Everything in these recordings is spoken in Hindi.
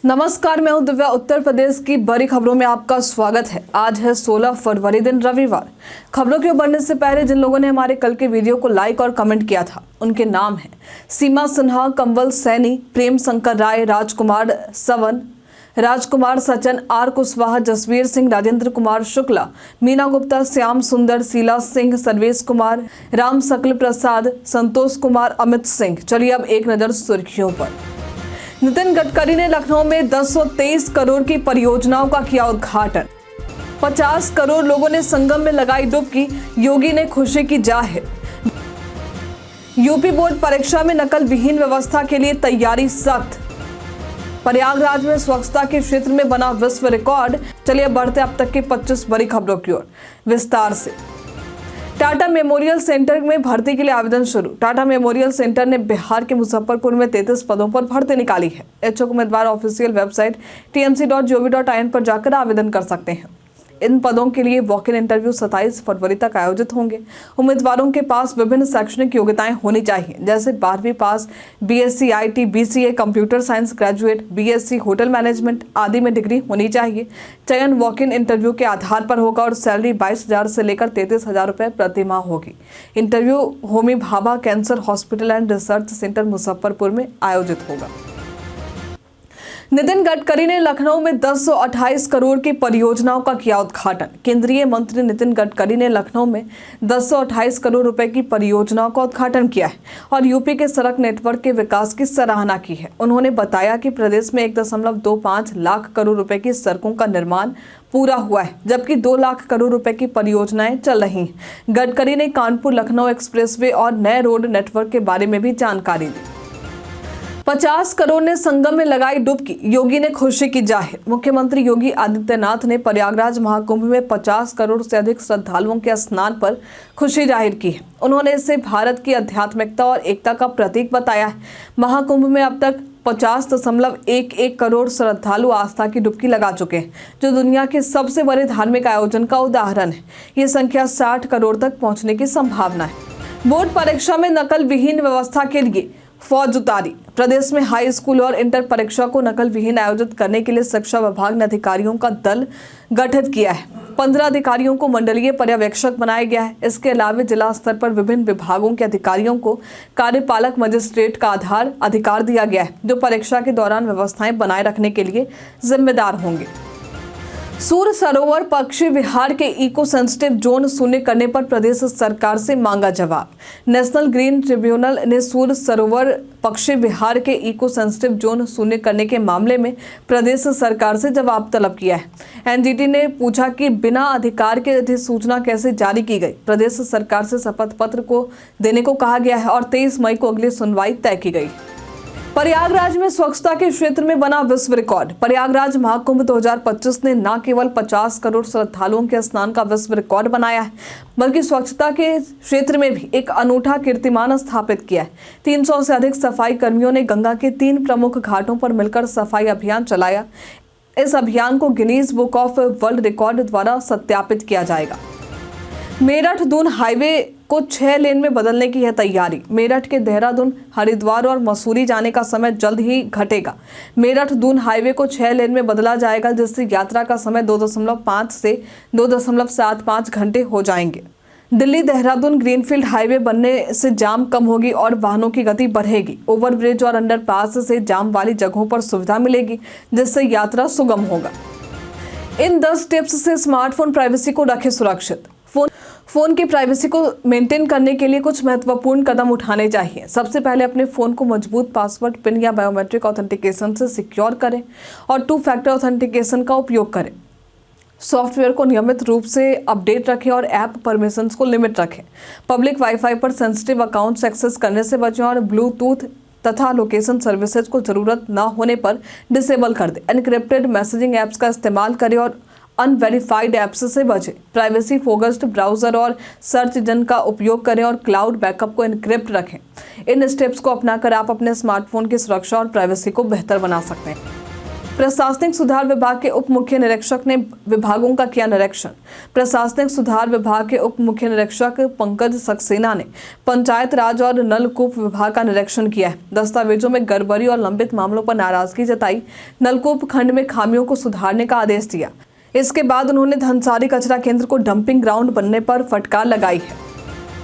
नमस्कार, मैं हूं दिव्या। उत्तर प्रदेश की बड़ी खबरों में आपका स्वागत है। आज है 16 फरवरी, दिन रविवार। खबरों के बढ़ने से पहले जिन लोगों ने हमारे कल के वीडियो को लाइक और कमेंट किया था, उनके नाम हैं सीमा सिन्हा, कंवल सैनी, प्रेम शंकर राय, राजकुमार सवन, राजकुमार सचन, आर कुशवाहा, जसवीर सिंह, राजेंद्र कुमार शुक्ला, मीना गुप्ता, श्याम सुंदर, शीला सिंह, सर्वेश कुमार, राम सकल प्रसाद, संतोष कुमार, अमित सिंह। चलिए अब एक नजर सुर्खियों पर। नितिन गडकरी ने लखनऊ में 1023 करोड़ की परियोजनाओं का किया उद्घाटन। 50 करोड़ लोगों ने संगम में लगाई डुबकी, योगी ने खुशी की जाहिर। यूपी बोर्ड परीक्षा में नकल विहीन व्यवस्था के लिए तैयारी सख्त। प्रयागराज में स्वच्छता के क्षेत्र में बना विश्व रिकॉर्ड। चलिए बढ़ते अब तक की 25 बड़ी खबरों की ओर विस्तार से। टाटा मेमोरियल सेंटर में भर्ती के लिए आवेदन शुरू। टाटा मेमोरियल सेंटर ने बिहार के मुजफ्फरपुर में 33 पदों पर भर्ती निकाली है। इच्छुक उम्मीदवार ऑफिशियल वेबसाइट tmc.gov.in पर जाकर आवेदन कर सकते हैं। इन पदों के लिए वॉक इन इंटरव्यू 27 फरवरी तक आयोजित होंगे। उम्मीदवारों के पास विभिन्न शैक्षणिक योग्यताएं होनी चाहिए, जैसे 12वीं पास, BSc IT, BCA computer science graduate, BSc hotel management आदि में डिग्री होनी चाहिए। चयन वॉक इन इंटरव्यू के आधार पर होगा और सैलरी 22,000 से लेकर 33,000 रुपये प्रति माह होगी। Interview Homi Bhabha cancer hospital and research centre Muzaffarpur में आयोजित होगा। नितिन गडकरी ने लखनऊ में 1028 करोड़ की परियोजनाओं का किया उद्घाटन। केंद्रीय मंत्री नितिन गडकरी ने लखनऊ में 1028 करोड़ रुपए की परियोजनाओं का उद्घाटन किया है और यूपी के सड़क नेटवर्क के विकास की सराहना की है। उन्होंने बताया कि प्रदेश में 1.25 लाख करोड़ रुपए की सड़कों का निर्माण पूरा हुआ है, जबकि 2 लाख करोड़ रुपए की परियोजनाएं चल रही हैं। गडकरी ने कानपुर लखनऊ एक्सप्रेसवे और नए रोड नेटवर्क के बारे में भी जानकारी दी। 50 करोड़ ने संगम में लगाई डुबकी, योगी ने खुशी की जाहिर। मुख्यमंत्री योगी आदित्यनाथ ने प्रयागराज महाकुंभ में 50 करोड़ से अधिक श्रद्धालुओं के स्नान पर खुशी जाहिर की है। उन्होंने इसे भारत की आध्यात्मिकता और एकता का प्रतीक बताया है। महाकुंभ में अब तक 50.11 करोड़ श्रद्धालु आस्था की डुबकी लगा चुके हैं, जो दुनिया के सबसे बड़े धार्मिक आयोजन का उदाहरण है। ये संख्या 60 करोड़ तक पहुंचने की संभावना है। बोर्ड परीक्षा में नकल विहीन व्यवस्था के लिए फौज उतारी। प्रदेश में हाई स्कूल और इंटर परीक्षा को नकल विहीन आयोजित करने के लिए शिक्षा विभाग ने अधिकारियों का दल गठित किया है। 15 अधिकारियों को मंडलीय पर्यवेक्षक बनाया गया है। इसके अलावा जिला स्तर पर विभिन्न विभागों के अधिकारियों को कार्यपालक मजिस्ट्रेट का अधिकार दिया गया है, जो परीक्षा के दौरान व्यवस्थाएं बनाए रखने के लिए जिम्मेदार होंगे। सूर सरोवर पक्षी विहार के इको सेंसिटिव जोन शून्य करने पर प्रदेश सरकार से मांगा जवाब। नेशनल ग्रीन ट्रिब्यूनल ने सूर सरोवर पक्षी विहार के इको सेंसिटिव जोन शून्य करने के मामले में प्रदेश सरकार से जवाब तलब किया है। एनजीटी ने पूछा कि बिना अधिकार के अधिसूचना कैसे जारी की गई। प्रदेश सरकार से शपथ पत्र को देने को कहा गया है और 23 मई को अगली सुनवाई तय की गई। प्रयागराज में स्वच्छता के क्षेत्र में बना विश्व रिकॉर्ड। प्रयागराज महाकुंभ 2025 ने न केवल 50 करोड़ श्रद्धालुओं के स्नान का विश्व रिकॉर्ड बनाया है, बल्कि स्वच्छता के क्षेत्र में भी एक अनूठा कीर्तिमान स्थापित किया है। 300 से अधिक सफाई कर्मियों ने गंगा के 3 प्रमुख घाटों पर मिलकर सफाई अभियान चलाया। इस अभियान को Guinness book of world record द्वारा सत्यापित किया जाएगा। मेरठ दून हाईवे को 6 लेन में बदलने की है तैयारी। मेरठ के देहरादून, हरिद्वार और मसूरी जाने का समय जल्द ही घटेगा। मेरठ दून हाईवे को 6 लेन में बदला जाएगा, जिससे यात्रा का समय 2.5 से 2.75 घंटे हो जाएंगे। दिल्ली देहरादून ग्रीनफील्ड हाईवे बनने से जाम कम होगी और वाहनों की गति बढ़ेगी। ओवरब्रिज और अंडरपास से जाम वाली जगहों पर सुविधा मिलेगी, जिससे यात्रा सुगम होगा। इन 10 टिप्स से स्मार्टफोन प्राइवेसी को रखें सुरक्षित। फोन की प्राइवेसी को मेंटेन करने के लिए कुछ महत्वपूर्ण कदम उठाने चाहिए। सबसे पहले अपने फोन को मजबूत पासवर्ड, पिन या बायोमेट्रिक ऑथेंटिकेशन से सिक्योर करें और 2 फैक्टर ऑथेंटिकेशन का उपयोग करें। सॉफ्टवेयर को नियमित रूप से अपडेट रखें और ऐप परमिशंस को लिमिट रखें। पब्लिक वाईफाई पर सेंसिटिव अकाउंट्स एक्सेस करने से बचें और ब्लूटूथ तथा लोकेशन सर्विसेज को जरूरत न होने पर डिसेबल कर दें। एनक्रिप्टेड मैसेजिंग ऐप्स का इस्तेमाल करें और अनवेरिफाइड ऐप्स से बचें। प्राइवेसी फोकस्ड ब्राउजर और सर्च इंजन का उपयोग करें और क्लाउड बैकअप को एनक्रिप्ट रखें। इन स्टेप्स को अपनाकर आप अपने स्मार्टफोन की सुरक्षा और प्राइवेसी को बेहतर बना सकते हैं। प्रशासनिक सुधार विभाग के उप मुख्य निरीक्षक ने विभागों का किया निरीक्षण। प्रशासनिक सुधार विभाग के उप मुख्य निरीक्षक पंकज सक्सेना ने पंचायत राज और नलकूप विभाग का निरीक्षण किया है। दस्तावेजों में गड़बड़ी और लंबित मामलों पर नाराजगी जताई। नलकूप खंड में खामियों को सुधारने का आदेश दिया। इसके बाद उन्होंने धनसारी कचरा केंद्र को डंपिंग ग्राउंड बनने पर फटकार लगाई है।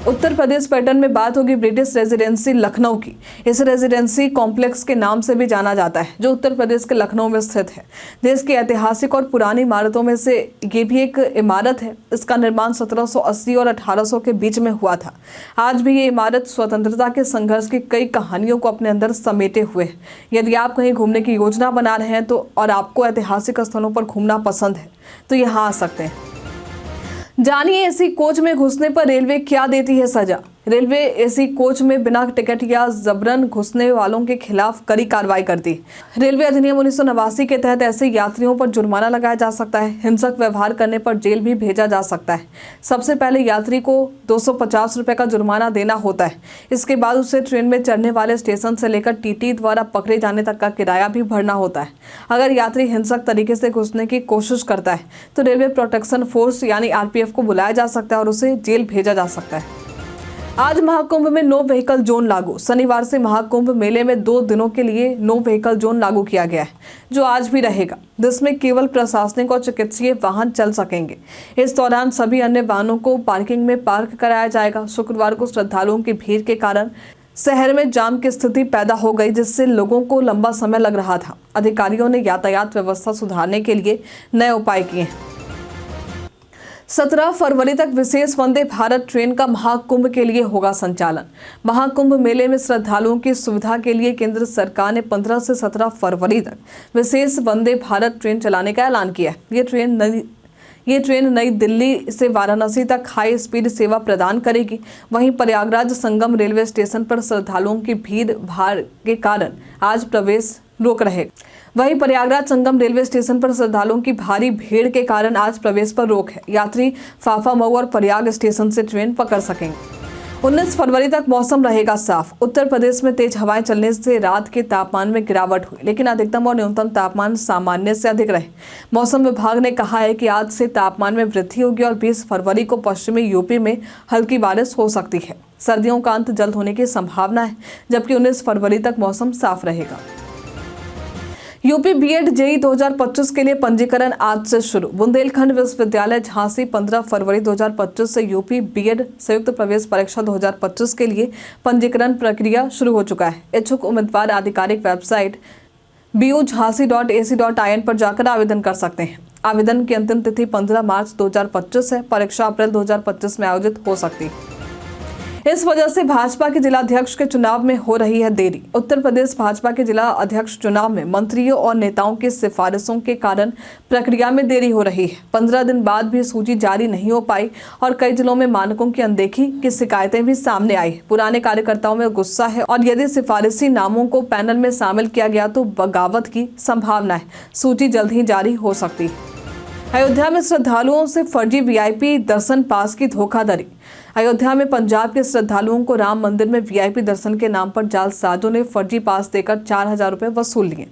उत्तर प्रदेश पर्यटन में बात होगी ब्रिटिश रेजिडेंसी लखनऊ की। इस रेजिडेंसी कॉम्प्लेक्स के नाम से भी जाना जाता है, जो उत्तर प्रदेश के लखनऊ में स्थित है। देश की ऐतिहासिक और पुरानी इमारतों में से ये भी एक इमारत है। इसका निर्माण 1780 और 1800 के बीच में हुआ था। आज भी ये इमारत स्वतंत्रता के संघर्ष की कई कहानियों को अपने अंदर समेटे हुए है। यदि आप कहीं घूमने की योजना बना रहे हैं तो और आपको ऐतिहासिक स्थलों पर घूमना पसंद है तो यहाँ आ सकते हैं। जानिए एसी कोच में घुसने पर रेलवे क्या देती है सजा। रेलवे एसी कोच में बिना टिकट या जबरन घुसने वालों के खिलाफ कड़ी कार्रवाई करती है। रेलवे अधिनियम 1989 के तहत ऐसे यात्रियों पर जुर्माना लगाया जा सकता है। हिंसक व्यवहार करने पर जेल भी भेजा जा सकता है। सबसे पहले यात्री को 250 रुपये का जुर्माना देना होता है। इसके बाद उसे ट्रेन में चढ़ने वाले स्टेशन से लेकर टीटी द्वारा पकड़े जाने तक का किराया भी भरना होता है। अगर यात्री हिंसक तरीके से घुसने की कोशिश करता है तो रेलवे प्रोटेक्शन फोर्स यानी RPF को बुलाया जा सकता है और उसे जेल भेजा जा सकता है। आज महाकुंभ में नो व्हीकल जोन लागू। शनिवार से महाकुंभ मेले में 2 दिनों के लिए नो व्हीकल जोन लागू किया गया है, जो आज भी रहेगा, जिसमें केवल प्रशासनिक और चिकित्सीय वाहन चल सकेंगे। इस दौरान सभी अन्य वाहनों को पार्किंग में पार्क कराया जाएगा। शुक्रवार को श्रद्धालुओं की भीड़ के कारण शहर में जाम की स्थिति पैदा हो गई, जिससे लोगों को लंबा समय लग रहा था। अधिकारियों ने यातायात व्यवस्था सुधारने के लिए नए उपाय किए हैं। 17 फरवरी तक विशेष वंदे भारत ट्रेन का महाकुंभ के लिए होगा संचालन। महाकुंभ मेले में श्रद्धालुओं की सुविधा के लिए केंद्र सरकार ने 15 से 17 फरवरी तक विशेष वंदे भारत ट्रेन चलाने का ऐलान किया है। ये ट्रेन नई दिल्ली से वाराणसी तक हाई स्पीड सेवा प्रदान करेगी। वहीं प्रयागराज संगम रेलवे स्टेशन पर श्रद्धालुओं की भीड़ भाड़ के कारण आज प्रवेश रोक रहेगा। वहीं प्रयागराज संगम रेलवे स्टेशन पर श्रद्धालुओं की भारी भीड़ के कारण आज प्रवेश पर रोक है। यात्री फाफा मऊ और प्रयाग स्टेशन से ट्रेन पकड़ सकेंगे। 19 फरवरी तक मौसम रहेगा साफ। उत्तर प्रदेश में तेज हवाएं चलने से रात के तापमान में गिरावट हुई, लेकिन अधिकतम और न्यूनतम तापमान सामान्य से अधिक रहे। मौसम विभाग ने कहा है कि आज से तापमान में वृद्धि होगी और 20 फरवरी को पश्चिमी यूपी में हल्की बारिश हो सकती है। सर्दियों का अंत जल्द होने की संभावना है, जबकि 19 फरवरी तक मौसम साफ रहेगा। यूपी बीएड जेईई 2025 के लिए पंजीकरण आज से शुरू। बुंदेलखंड विश्वविद्यालय झांसी 15 फरवरी 2025 से यूपी बीएड संयुक्त प्रवेश परीक्षा 2025 के लिए पंजीकरण प्रक्रिया शुरू हो चुका है। इच्छुक उम्मीदवार आधिकारिक वेबसाइट bujhansi.ac.in पर जाकर आवेदन कर सकते हैं। आवेदन की अंतिम तिथि 15 मार्च 2025 है। परीक्षा अप्रैल 2025 में आयोजित हो सकती है। इस वजह से भाजपा के जिला अध्यक्ष के चुनाव में हो रही है देरी। उत्तर प्रदेश भाजपा के जिला अध्यक्ष चुनाव में मंत्रियों और नेताओं की सिफारिशों के कारण प्रक्रिया में देरी हो रही है। 15 दिन बाद भी सूची जारी नहीं हो पाई और कई जिलों में मानकों की अनदेखी की शिकायतें भी सामने आई। पुराने कार्यकर्ताओं में गुस्सा है और यदि सिफारिशी नामों को पैनल में शामिल किया गया तो बगावत की संभावना है। सूची जल्द ही जारी हो सकती है। अयोध्या में श्रद्धालुओं से फर्जी VIP दर्शन पास की धोखाधड़ी। अयोध्या में पंजाब के श्रद्धालुओं को राम मंदिर में VIP दर्शन के नाम पर जालसाजों ने फर्जी पास देकर 4000 रुपये वसूल लिए।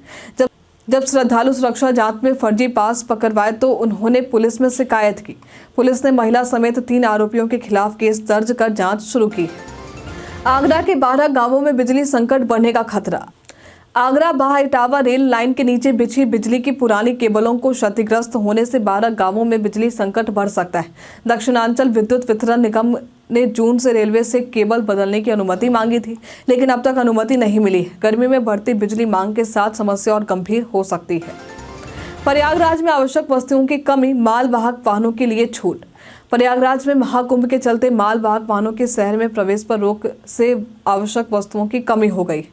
जब श्रद्धालु सुरक्षा जांच में फर्जी पास पकड़वाए तो उन्होंने पुलिस में शिकायत की। पुलिस ने महिला समेत 3 आरोपियों के खिलाफ केस दर्ज कर जांच शुरू की। आगरा के 12 गांवों में बिजली संकट बढ़ने का खतरा। आगरा बाह इटावा रेल लाइन के नीचे बिछी बिजली की पुरानी केबलों को क्षतिग्रस्त होने से 12 गांवों में बिजली संकट बढ़ सकता है। दक्षिणांचल विद्युत वितरण निगम ने जून से रेलवे से केबल बदलने की अनुमति मांगी थी, लेकिन अब तक अनुमति नहीं मिली। गर्मी में बढ़ती बिजली मांग के साथ समस्या और गंभीर हो सकती है। प्रयागराज में आवश्यक वस्तुओं की कमी, मालवाहक वाहनों के लिए छूट। प्रयागराज में महाकुंभ के चलते मालवाहक वाहनों के शहर में प्रवेश पर रोक से आवश्यक वस्तुओं की कमी हो गई।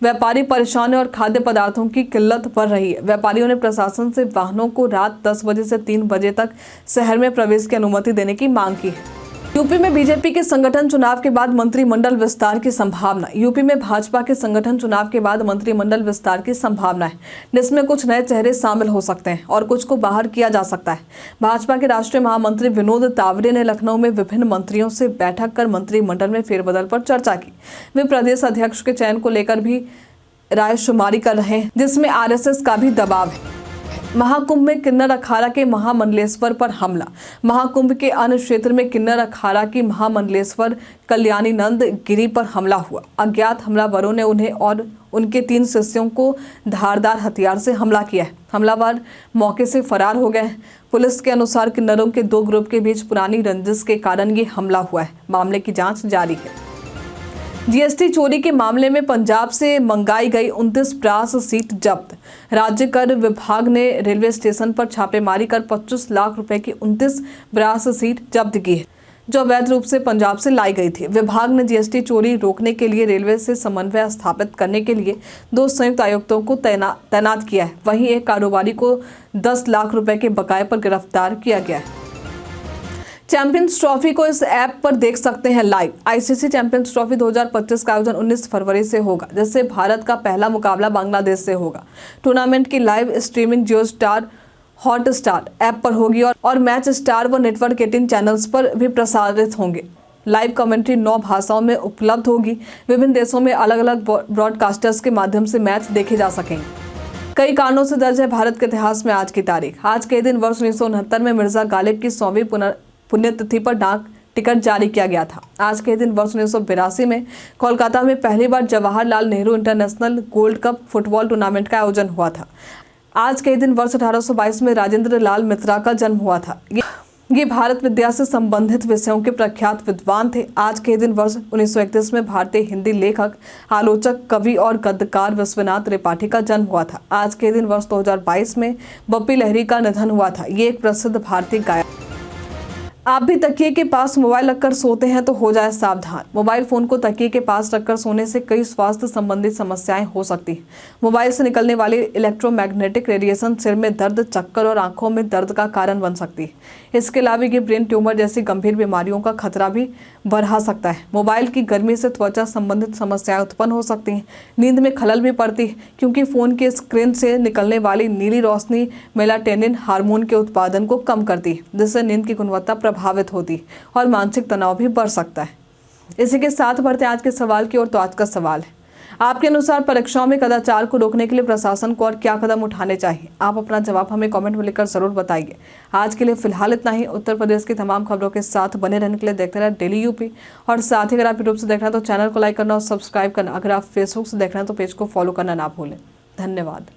व्यापारी परेशान है और खाद्य पदार्थों की किल्लत बढ़ रही है। व्यापारियों ने प्रशासन से वाहनों को रात 10 बजे से 3 बजे तक शहर में प्रवेश की अनुमति देने की मांग की है। यूपी में बीजेपी के संगठन चुनाव के बाद मंत्रिमंडल विस्तार की संभावना। यूपी में भाजपा के संगठन चुनाव के बाद मंत्रिमंडल विस्तार की संभावना है, जिसमें कुछ नए चेहरे शामिल हो सकते हैं और कुछ को बाहर किया जा सकता है। भाजपा के राष्ट्रीय महामंत्री विनोद तावड़े ने लखनऊ में विभिन्न मंत्रियों से बैठक कर मंत्रिमंडल में फेरबदल पर चर्चा की। वे प्रदेश अध्यक्ष के चयन को लेकर भी रायशुमारी कर रहे हैं, जिसमें RSS का भी दबाव है। महाकुंभ में किन्नर अखाड़ा के महामंडलेश्वर पर हमला। महाकुंभ के अन्य क्षेत्र में किन्नर अखाड़ा की महामंडलेश्वर कल्याणी नंद गिरी पर हमला हुआ। अज्ञात हमलावरों ने उन्हें और उनके 3 शिष्यों को धारदार हथियार से हमला किया है। हमलावर मौके से फरार हो गए। पुलिस के अनुसार किन्नरों के 2 ग्रुप के बीच पुरानी रंजिश के कारण ये हमला हुआ है। मामले की जांच जारी है। जीएसटी चोरी के मामले में पंजाब से मंगाई गई 29 ब्रास सीट जब्त। राज्य कर विभाग ने रेलवे स्टेशन पर छापेमारी कर 25 लाख रुपए की 29 ब्रास सीट जब्त की है, जो अवैध रूप से पंजाब से लाई गई थी। विभाग ने जीएसटी चोरी रोकने के लिए रेलवे से समन्वय स्थापित करने के लिए 2 संयुक्त आयुक्तों को तैनात किया है। वहीं एक कारोबारी को 10 लाख रुपए के बकाये पर गिरफ्तार किया गया है। चैंपियंस ट्रॉफी को इस ऐप पर देख सकते हैं लाइव। आईसीसी चैंपियंस ट्रॉफी 2025 का आयोजन 19 फरवरी से होगा, जिससे भारत का पहला मुकाबला बांग्लादेश से होगा। टूर्नामेंट की लाइव स्ट्रीमिंग जियो स्टार हॉटस्टार ऐप पर होगी और मैच स्टार व नेटवर्क 18 चैनल्स पर भी प्रसारित होंगे। लाइव कमेंट्री 9 भाषाओं में उपलब्ध होगी। विभिन्न देशों में अलग अलग ब्रॉडकास्टर्स के माध्यम से मैच देखे जा सकेंगे। कई कारणों से दर्ज है भारत के इतिहास में आज की तारीख। आज के दिन वर्ष 1969 में मिर्जा गालिब की 100वीं पुण्यतिथि पर डाक टिकट जारी किया गया था। आज के दिन वर्ष 1982 में कोलकाता में पहली बार Jawaharlal Nehru international gold cup football tournament का आयोजन हुआ था। आज के दिन वर्ष 1822 में राजेंद्र लाल मित्रा का जन्म हुआ था। ये भारत विद्या से संबंधित विषयों के प्रख्यात विद्वान थे। आज के दिन वर्ष 1931 में भारतीय हिंदी लेखक, आलोचक, कवि और गद्यकार विश्वनाथ त्रिपाठी का जन्म हुआ था। आज के दिन वर्ष 2022 में बप्पी लहरी का निधन हुआ था। ये एक प्रसिद्ध भारतीय गायक। आप भी तकिए के पास मोबाइल रखकर सोते हैं तो हो जाए सावधान। मोबाइल फोन को तकिए के पास रखकर सोने से कई स्वास्थ्य संबंधी समस्याएं हो सकती हैं। मोबाइल से निकलने वाली इलेक्ट्रोमैग्नेटिक रेडिएशन सिर में दर्द, चक्कर और आंखों में दर्द का कारण बन सकती है। इसके अलावा ये ब्रेन ट्यूमर जैसी गंभीर बीमारियों का खतरा भी बढ़ा सकता है। मोबाइल की गर्मी से त्वचा संबंधित समस्याएं उत्पन्न हो सकती हैं। नींद में खलल भी पड़ती है, क्योंकि फोन के स्क्रीन से निकलने वाली नीली रोशनी मेलाटोनिन हार्मोन के उत्पादन को कम करती है, जिससे नींद की गुणवत्ता प्रभावित होती और मानसिक तनाव भी बढ़ सकता है। इसी के साथ बढ़ते आज के सवाल की ओर। तो आज का सवाल है, आपके अनुसार परीक्षाओं में कदाचार को रोकने के लिए प्रशासन को और क्या कदम उठाने चाहिए? आप अपना जवाब हमें कमेंट में लिखकर जरूर बताइए। आज के लिए फिलहाल इतना ही। उत्तर प्रदेश की तमाम खबरों के साथ बने रहने के लिए देखते रहे डेली यूपी। और साथ ही अगर आप यूट्यूब से देख रहे हैं तो चैनल को लाइक करना और सब्सक्राइब करना। अगर आप फेसबुक से देख रहे हैं तो पेज को फॉलो करना ना भूलें। धन्यवाद।